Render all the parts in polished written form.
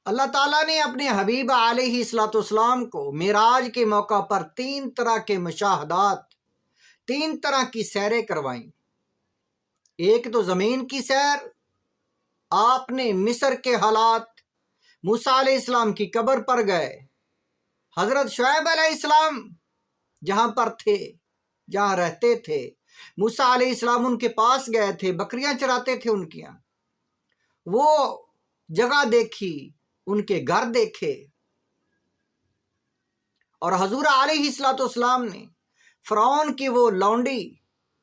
اللہ تعالیٰ نے اپنے حبیب علیہ الصلوۃ والسلام کو معراج کے موقع پر 3 طرح کے مشاہدات، 3 طرح کی سیریں کروائیں۔ ایک تو زمین کی سیر، آپ نے مصر کے حالات، موسیٰ علیہ السلام کی قبر پر گئے، حضرت شعیب علیہ السلام جہاں پر تھے، جہاں رہتے تھے، موسیٰ علیہ السلام ان کے پاس گئے تھے، بکریاں چراتے تھے ان کی، وہ جگہ دیکھی، ان کے گھر دیکھے۔ اور حضور علیہ الصلوۃ والسلام نے فرعون کی وہ لونڈی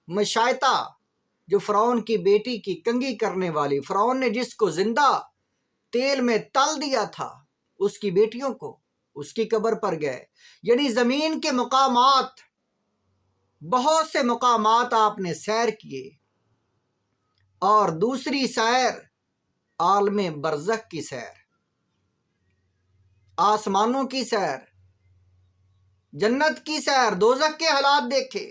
مشائطہ، جو فرعون کی بیٹی کی کنگھی کرنے والی، فرعون نے جس کو زندہ تیل میں تل دیا تھا، اس کی بیٹیوں کو، اس کی قبر پر گئے۔ یعنی زمین کے مقامات، بہت سے مقامات آپ نے سیر کیے۔ اور دوسری سیر عالم برزخ کی سیر، آسمانوں کی سیر، جنت کی سیر، دوزخ کے حالات دیکھے،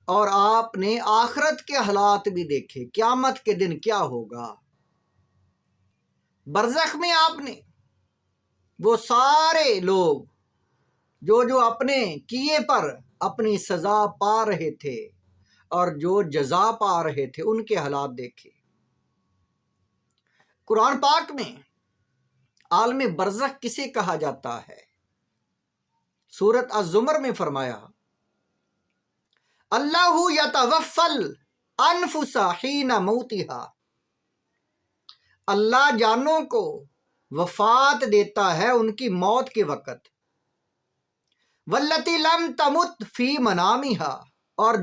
اور آپ نے آخرت کے حالات بھی دیکھے، قیامت کے دن کیا ہوگا۔ برزخ میں آپ نے وہ سارے لوگ جو اپنے کیے پر اپنی سزا پا رہے تھے اور جو جزا پا رہے تھے، ان کے حالات دیکھے۔ قرآن پاک میں عالم برزخ کسے کہا جاتا ہے؟ سورۃ الزمر میں فرمایا، اللہ یتوفی الانفس حین موتہا، اللہ جانوں کو وفات دیتا ہے ان کی موت کے وقت، واللتی لم تمت فی منامہا، اور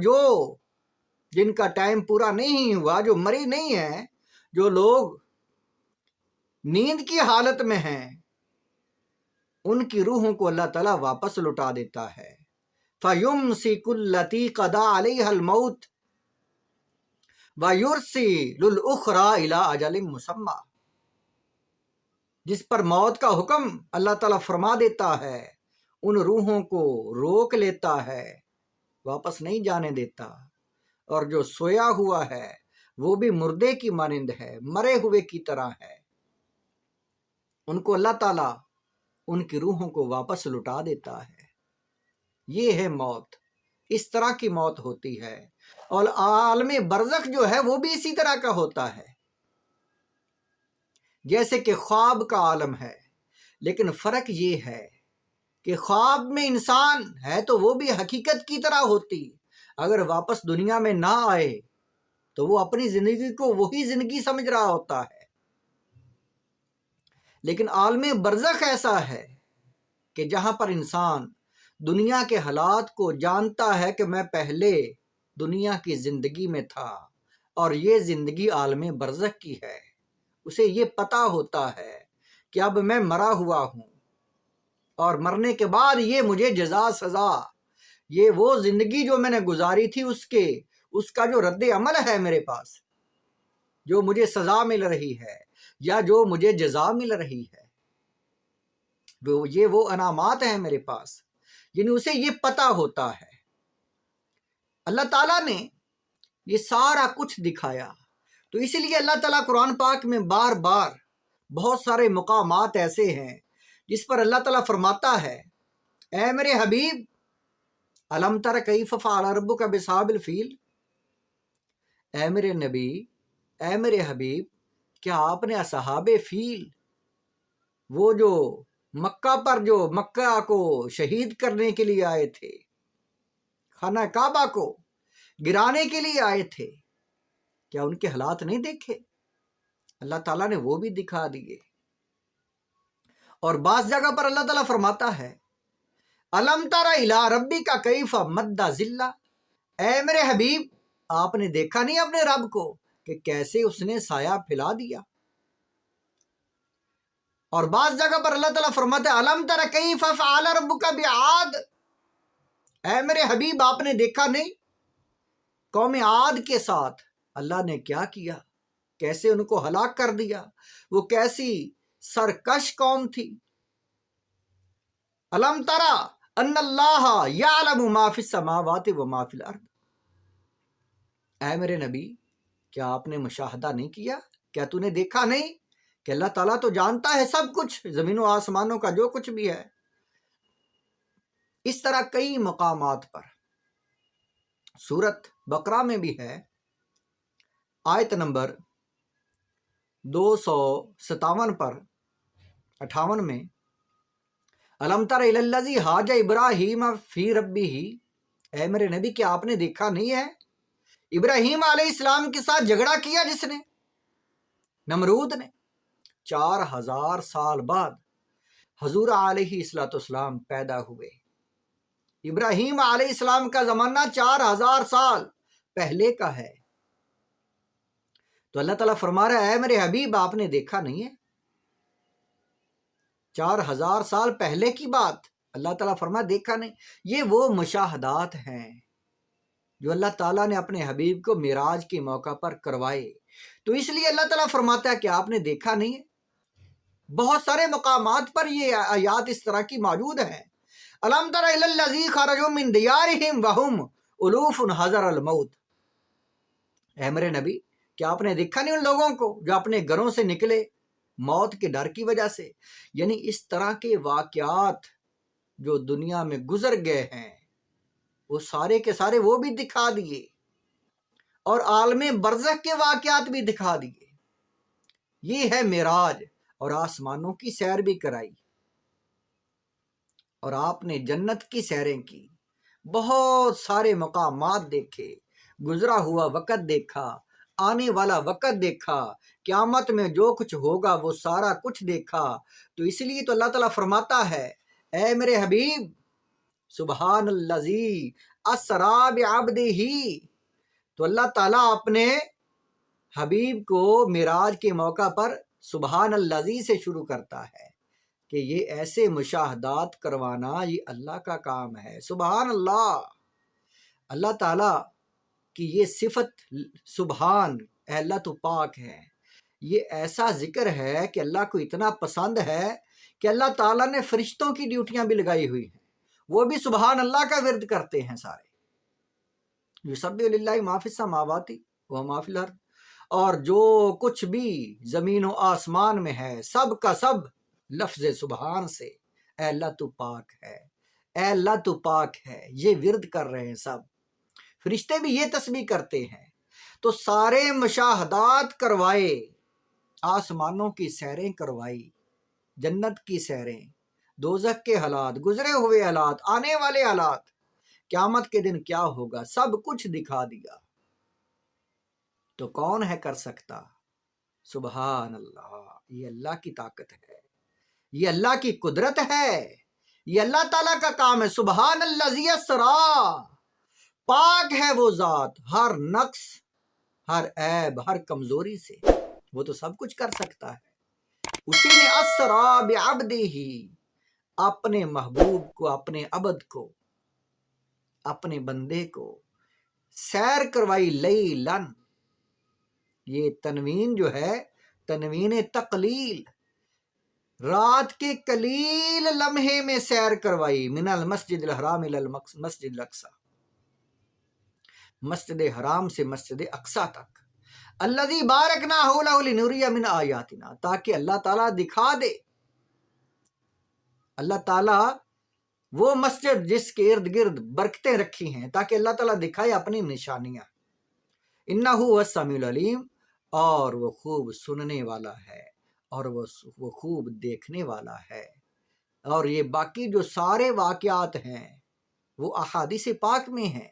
جن کا ٹائم پورا نہیں ہوا، جو مری نہیں ہے، جو لوگ نیند کی حالت میں ہیں، ان کی روحوں کو اللہ تعالیٰ واپس لوٹا دیتا ہے۔ فَيُمْسِكُ الَّتِي قَضَىٰ عَلَيْهَا الْمَوْتِ وَيُرْسِلُ الْأُخْرَىٰ إِلَىٰ أَجَلٍ مُّسَمًّى، جس پر موت کا حکم اللہ تعالیٰ فرما دیتا ہے، ان روحوں کو روک لیتا ہے، واپس نہیں جانے دیتا، اور جو سویا ہوا ہے وہ بھی مردے کی مانند ہے، مرے ہوئے کی طرح ہے، ان کو اللہ تعالیٰ ان کی روحوں کو واپس لٹا دیتا ہے۔ یہ ہے موت، اس طرح کی موت ہوتی ہے۔ اور عالم برزخ جو ہے وہ بھی اسی طرح کا ہوتا ہے، جیسے کہ خواب کا عالم ہے، لیکن فرق یہ ہے کہ خواب میں انسان ہے تو وہ بھی حقیقت کی طرح ہوتی، اگر واپس دنیا میں نہ آئے تو وہ اپنی زندگی کو وہی زندگی سمجھ رہا ہوتا ہے۔ لیکن عالم برزخ ایسا ہے کہ جہاں پر انسان دنیا کے حالات کو جانتا ہے کہ میں پہلے دنیا کی زندگی میں تھا اور یہ زندگی عالم برزخ کی ہے، اسے یہ پتہ ہوتا ہے کہ اب میں مرا ہوا ہوں، اور مرنے کے بعد یہ مجھے جزا سزا، یہ وہ زندگی جو میں نے گزاری تھی اس کا جو رد عمل ہے میرے پاس، جو مجھے سزا مل رہی ہے یا جو مجھے جزا مل رہی ہے، یہ وہ انعامات ہیں میرے پاس، یعنی اسے یہ پتہ ہوتا ہے۔ اللہ تعالیٰ نے یہ سارا کچھ دکھایا، تو اسی لیے اللہ تعالیٰ قرآن پاک میں بار بار بہت سارے مقامات ایسے ہیں جس پر اللہ تعالیٰ فرماتا ہے، اے میرے حبیب، الم تر کیف فعل ربک باصحاب الفیل، اے میرے نبی، اے میرے حبیب، کیا آپ نے اصحاب فیل، وہ جو مکہ پر جو مکہ کو شہید کرنے کے لیے آئے تھے، خانہ کعبہ کو گرانے کے لیے آئے تھے، کیا ان کے حالات نہیں دیکھے؟ اللہ تعالیٰ نے وہ بھی دکھا دیے۔ اور بعض جگہ پر اللہ تعالیٰ فرماتا ہے، الم تر الی ربک کیف مد ظلہ، اے میرے حبیب، آپ نے دیکھا نہیں اپنے رب کو کہ کیسے اس نے سایہ پھیلا دیا۔ اور بعض جگہ پر اللہ تعالیٰ فرماتا ہے، الم تر کیف فعل ربک بعاد، اے میرے حبیب، آپ نے دیکھا نہیں قوم عاد کے ساتھ اللہ نے کیا کیا، کیسے ان کو ہلاک کر دیا، وہ کیسی سرکش قوم تھی۔ الم ترى ان اللہ یعلم ما فی السماوات و ما فی الارض، اے میرے نبی، کیا آپ نے مشاہدہ نہیں کیا، کیا تو نے دیکھا نہیں کہ اللہ تعالیٰ تو جانتا ہے سب کچھ، زمین و آسمانوں کا جو کچھ بھی ہے۔ اس طرح کئی مقامات پر، سورت بقرہ میں بھی ہے، آیت نمبر 257 پر 58 میں، الم تر الی الذی حاج ابراہیم فی ربہ، اے میرے نبی کیا آپ نے دیکھا نہیں ہے ابراہیم علیہ السلام کے ساتھ جھگڑا کیا جس نے، نمرود نے، 4000 سال بعد حضور علیہ السلام پیدا ہوئے۔ ابراہیم علیہ السلام کا زمانہ 4000 سال پہلے کا ہے، تو اللہ تعالیٰ فرما رہا ہے اے میرے حبیب آپ نے دیکھا نہیں ہے؟ 4000 سال پہلے کی بات اللہ تعالیٰ فرما دیکھا نہیں۔ یہ وہ مشاہدات ہیں جو اللہ تعالیٰ نے اپنے حبیب کو معراج کے موقع پر کروائے، تو اس لیے اللہ تعالیٰ فرماتا ہے کہ آپ نے دیکھا نہیں ہے۔ بہت سارے مقامات پر یہ آیات اس طرح کی موجود ہیں۔ الم تر الی الذی خرجوا من دیارہم وہم الوف حذر الموت، اے میرے نبی کیا آپ نے دیکھا نہیں ان لوگوں کو جو اپنے گھروں سے نکلے موت کے ڈر کی وجہ سے؟ یعنی اس طرح کے واقعات جو دنیا میں گزر گئے ہیں وہ سارے کے سارے وہ بھی دکھا دیے، اور عالم برزخ کے واقعات بھی دکھا دیے۔ یہ ہے معراج، اور آسمانوں کی سیر بھی کرائی، اور آپ نے جنت کی سیریں کی، بہت سارے مقامات دیکھے، گزرا ہوا وقت دیکھا، آنے والا وقت دیکھا، قیامت میں جو کچھ ہوگا وہ سارا کچھ دیکھا۔ تو اس لیے تو اللہ تعالیٰ فرماتا ہے اے میرے حبیب سبحان الذی اسری بعبدہ، تو اللہ تعالیٰ اپنے حبیب کو معراج کے موقع پر سبحان الذی سے شروع کرتا ہے کہ یہ ایسے مشاہدات کروانا یہ اللہ کا کام ہے۔ سبحان اللہ، اللہ تعالیٰ کی یہ صفت سبحان، اے اللہ تو پاک ہے، یہ ایسا ذکر ہے کہ اللہ کو اتنا پسند ہے کہ اللہ تعالیٰ نے فرشتوں کی ڈیوٹیاں بھی لگائی ہوئی ہیں، وہ بھی سبحان اللہ کا ورد کرتے ہیں سارے۔ یسبح للہ ما فی السماوات و ما فی الارض، اور جو کچھ بھی زمین و آسمان میں ہے سب کا سب لفظ سبحان سے اے اللہ تو پاک ہے، اے اللہ تو پاک ہے، یہ ورد کر رہے ہیں سب۔ فرشتے بھی یہ تسبیح کرتے ہیں، تو سارے مشاہدات کروائے، آسمانوں کی سیریں کروائی، جنت کی سیریں، دوزخ کے حالات، گزرے ہوئے حالات، آنے والے حالات، قیامت کے دن کیا ہوگا، سب کچھ دکھا دیا۔ تو کون ہے کر سکتا؟ سبحان اللہ، یہ اللہ کی طاقت ہے، یہ اللہ کی قدرت ہے، یہ اللہ تعالیٰ کا کام ہے۔ سبحان الذی اسری، پاک ہے وہ ذات ہر نقص، ہر عیب، ہر کمزوری سے، وہ تو سب کچھ کر سکتا ہے۔ اسی نے اسری بعبدہ، اپنے محبوب کو، اپنے عبد کو، اپنے بندے کو سیر کروائی لیلن، یہ تنوین جو ہے تنوین تقلیل، رات کے قلیل لمحے میں سیر کروائی، من المسجد الحرام الی المسجد الاقصی، مسجد حرام سے مسجد اقصی تک، الذی بارکنا حولہ لنریہ من آیاتنا، تاکہ اللہ تعالیٰ دکھا دے، اللہ تعالیٰ وہ مسجد جس کے ارد گرد برکتیں رکھی ہیں تاکہ اللہ تعالیٰ دکھائے اپنی نشانیاں۔ انہ هو السمیع العلیم، اور وہ خوب سننے والا ہے، اور وہ خوب دیکھنے والا ہے۔ اور یہ باقی جو سارے واقعات ہیں وہ احادیث پاک میں ہیں،